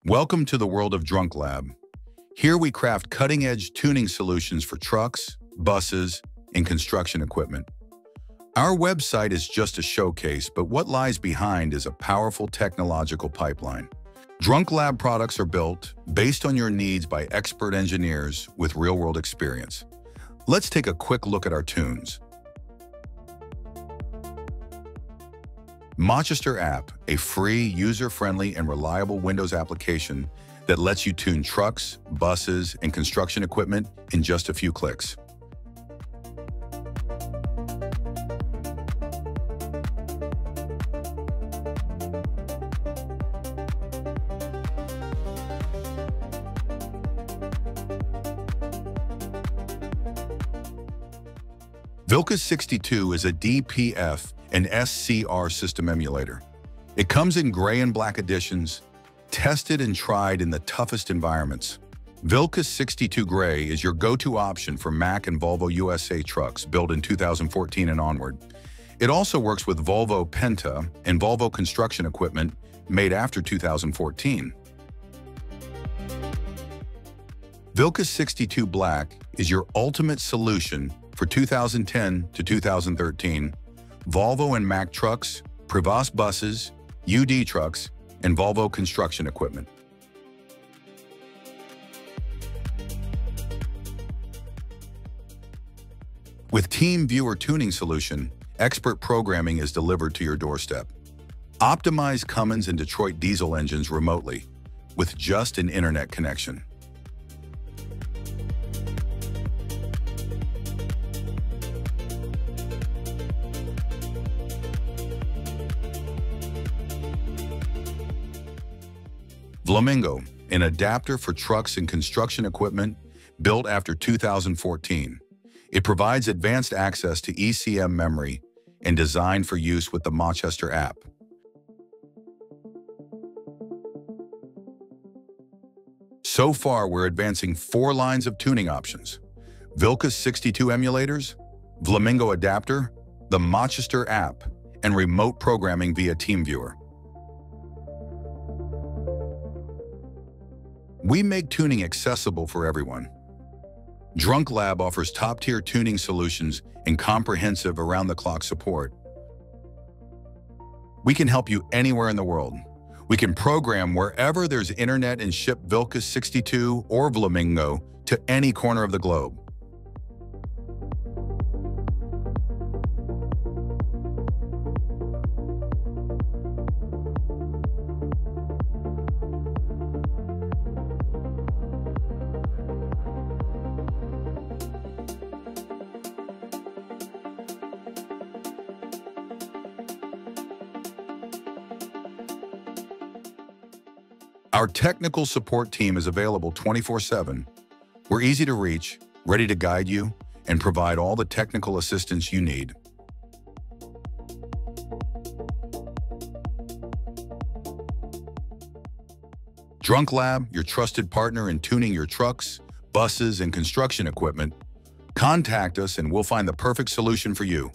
Welcome to the world of DrunkLab. Here we craft cutting-edge tuning solutions for trucks, buses, and construction equipment. Our website is just a showcase, but what lies behind is a powerful technological pipeline. DrunkLab products are built based on your needs by expert engineers with real-world experience. Let's take a quick look at our tunes. Mochester App, a free, user-friendly, and reliable Windows application that lets you tune trucks, buses, and construction equipment in just a few clicks. VILKUS-62 is a DPF and SCR system emulator. It comes in gray and black editions, tested and tried in the toughest environments. VILKUS-62 Gray is your go-to option for Mack and Volvo USA trucks built in 2014 and onward. It also works with Volvo Penta and Volvo construction equipment made after 2014. VILKUS-62 Black is your ultimate solution for 2010 to 2013 Volvo and Mack trucks, Prevost buses, UD trucks, and Volvo construction equipment. With TeamViewer tuning solution, expert programming is delivered to your doorstep. Optimize Cummins and Detroit diesel engines remotely with just an internet connection. Flamingo, an adapter for trucks and construction equipment built after 2014. It provides advanced access to ECM memory and designed for use with the Mochester App. So far, we're advancing 4 lines of tuning options: VILKUS-62 Emulators, Flamingo Adapter, the Mochester App, and remote programming via TeamViewer. We make tuning accessible for everyone. DrunkLab offers top-tier tuning solutions and comprehensive around-the-clock support. We can help you anywhere in the world. We can program wherever there's internet and ship VILKUS-62 or Flamingo to any corner of the globe. Our technical support team is available 24/7. We're easy to reach, ready to guide you, and provide all the technical assistance you need. DrunkLab, your trusted partner in tuning your trucks, buses, and construction equipment. Contact us and we'll find the perfect solution for you.